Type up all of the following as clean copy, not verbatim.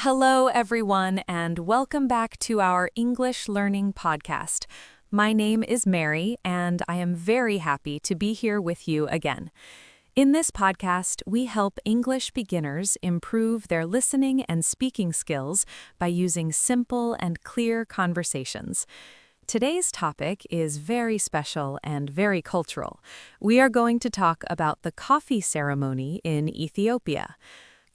Hello, everyone, and welcome back to our English Learning Podcast. My name is Mary, and I am very happy to be here with you again. In this podcast, we help English beginners improve their listening and speaking skills by using simple and clear conversations. Today's topic is very special and very cultural. We are going to talk about the coffee ceremony in Ethiopia.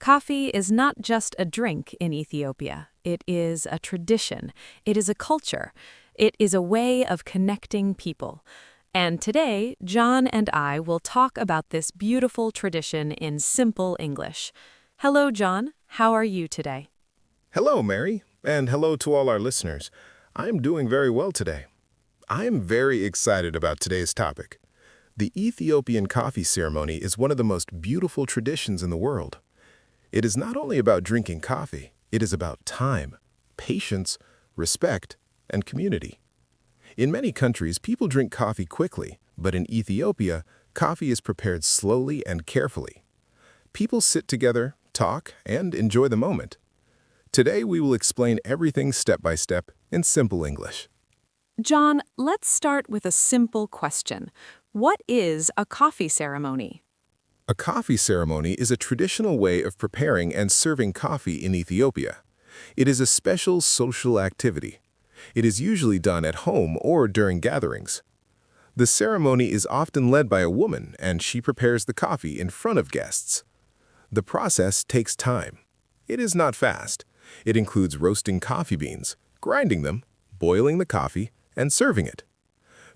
Coffee is not just a drink in Ethiopia. It is a tradition. It is a culture. It is a way of connecting people. And today, John and I will talk about this beautiful tradition in simple English. Hello, John. How are you today? Hello, Mary, and hello to all our listeners. I am doing very well today. I am very excited about today's topic. The Ethiopian coffee ceremony is one of the most beautiful traditions in the world. It is not only about drinking coffee, it is about time, patience, respect, and community. In many countries, people drink coffee quickly, but in Ethiopia, coffee is prepared slowly and carefully. People sit together, talk, and enjoy the moment. Today, we will explain everything step by step in simple English. John, let's start with a simple question. What is a coffee ceremony? A coffee ceremony is a traditional way of preparing and serving coffee in Ethiopia. It is a special social activity. It is usually done at home or during gatherings. The ceremony is often led by a woman, and she prepares the coffee in front of guests. The process takes time. It is not fast. It includes roasting coffee beans, grinding them, boiling the coffee, and serving it.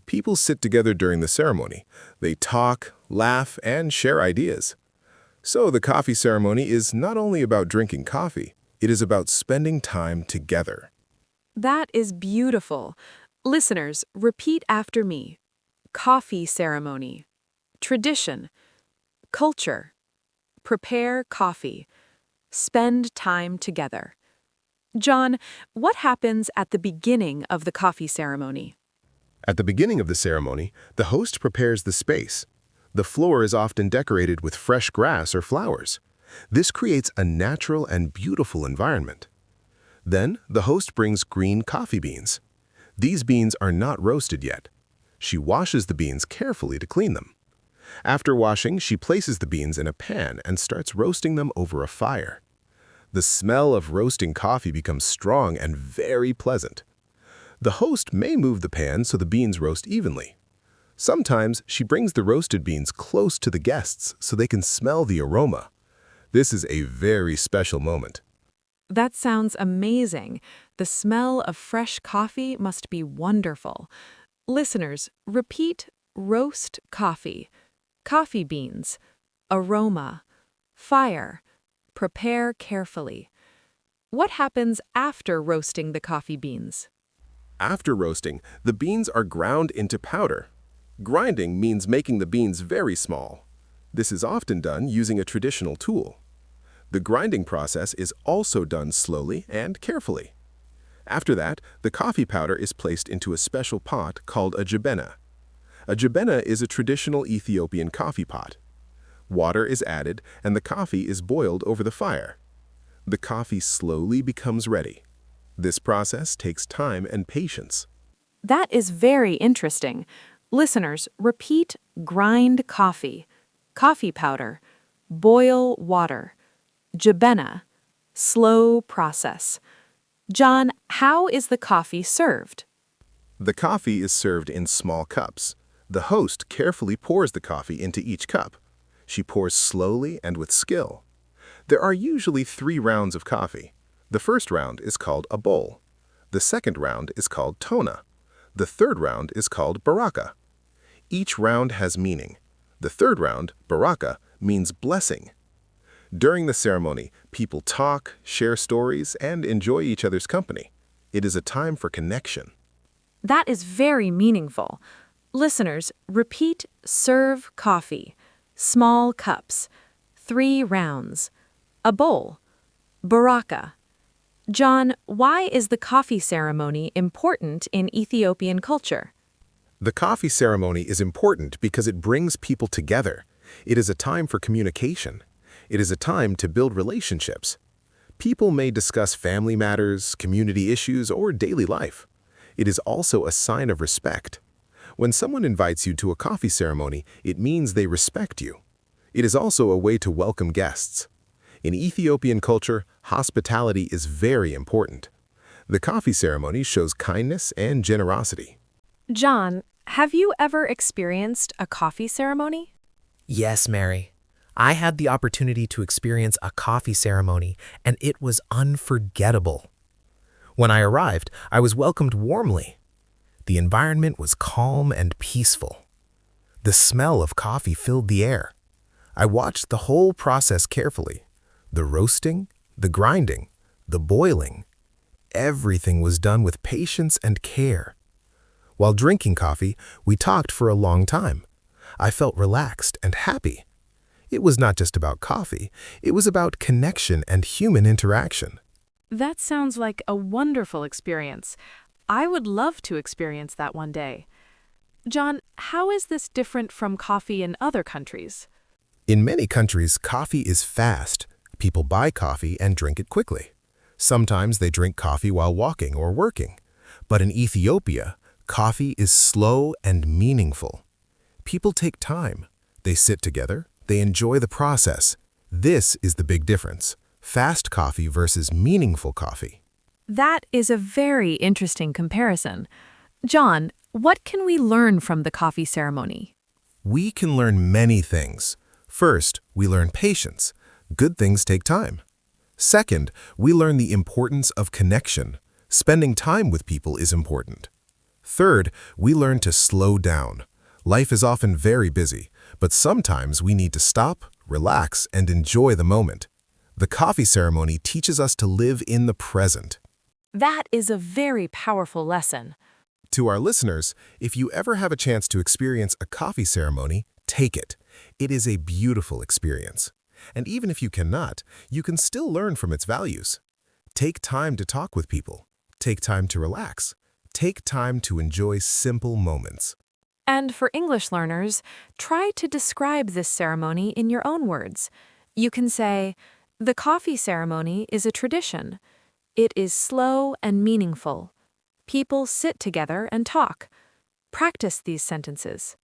People sit together during the ceremony. They talk, laugh, and share ideas. So the coffee ceremony is not only about drinking coffee, it is about spending time together. That is beautiful. Listeners, repeat after me. Coffee ceremony. Tradition. Culture. Prepare coffee. Spend time together. John, what happens at the beginning of the coffee ceremony? At the beginning of the ceremony, the host prepares the space. The floor is often decorated with fresh grass or flowers. This creates a natural and beautiful environment. Then, the host brings green coffee beans. These beans are not roasted yet. She washes the beans carefully to clean them. After washing, she places the beans in a pan and starts roasting them over a fire. The smell of roasting coffee becomes strong and very pleasant. The host may move the pan so the beans roast evenly. Sometimes she brings the roasted beans close to the guests so they can smell the aroma. This is a very special moment. That sounds amazing. The smell of fresh coffee must be wonderful. Listeners, repeat roast coffee, coffee beans, aroma, fire, prepare carefully. What happens after roasting the coffee beans? After roasting, the beans are ground into powder. Grinding means making the beans very small. This is often done using a traditional tool. The grinding process is also done slowly and carefully. After that, the coffee powder is placed into a special pot called a jebena. A jebena is a traditional Ethiopian coffee pot. Water is added and the coffee is boiled over the fire. The coffee slowly becomes ready. This process takes time and patience. That is very interesting. Listeners, repeat grind coffee, coffee powder, boil water, jebena, slow process. John, how is the coffee served? The coffee is served in small cups. The host carefully pours the coffee into each cup. She pours slowly and with skill. There are usually 3 rounds of coffee. The first round is called a bowl. The second round is called tona. The third round is called baraka. Each round has meaning. The third round, baraka, means blessing. During the ceremony, people talk, share stories, and enjoy each other's company. It is a time for connection. That is very meaningful. Listeners, repeat serve coffee, small cups, 3 rounds, a bowl, baraka. John, why is the coffee ceremony important in Ethiopian culture? The coffee ceremony is important because it brings people together. It is a time for communication. It is a time to build relationships. People may discuss family matters, community issues, or daily life. It is also a sign of respect. When someone invites you to a coffee ceremony, it means they respect you. It is also a way to welcome guests. In Ethiopian culture, hospitality is very important. The coffee ceremony shows kindness and generosity. John, have you ever experienced a coffee ceremony? Yes, Mary. I had the opportunity to experience a coffee ceremony, and it was unforgettable. When I arrived, I was welcomed warmly. The environment was calm and peaceful. The smell of coffee filled the air. I watched the whole process carefully. The roasting, the grinding, the boiling. Everything was done with patience and care. While drinking coffee, we talked for a long time. I felt relaxed and happy. It was not just about coffee, it was about connection and human interaction. That sounds like a wonderful experience. I would love to experience that one day. John, how is this different from coffee in other countries? In many countries, coffee is fast. People buy coffee and drink it quickly. Sometimes they drink coffee while walking or working. But in Ethiopia, coffee is slow and meaningful. People take time. They sit together. They enjoy the process. This is the big difference. Fast coffee versus meaningful coffee. That is a very interesting comparison. John, what can we learn from the coffee ceremony? We can learn many things. First, we learn patience. Good things take time. Second, we learn the importance of connection. Spending time with people is important. Third, we learn to slow down. Life is often very busy, but sometimes we need to stop, relax, and enjoy the moment. The coffee ceremony teaches us to live in the present. That is a very powerful lesson. To our listeners, if you ever have a chance to experience a coffee ceremony, take it. It is a beautiful experience. And even if you cannot, you can still learn from its values. Take time to talk with people. Take time to relax. Take time to enjoy simple moments. And for English learners, try to describe this ceremony in your own words. You can say, "The coffee ceremony is a tradition. It is slow and meaningful. People sit together and talk." Practice these sentences.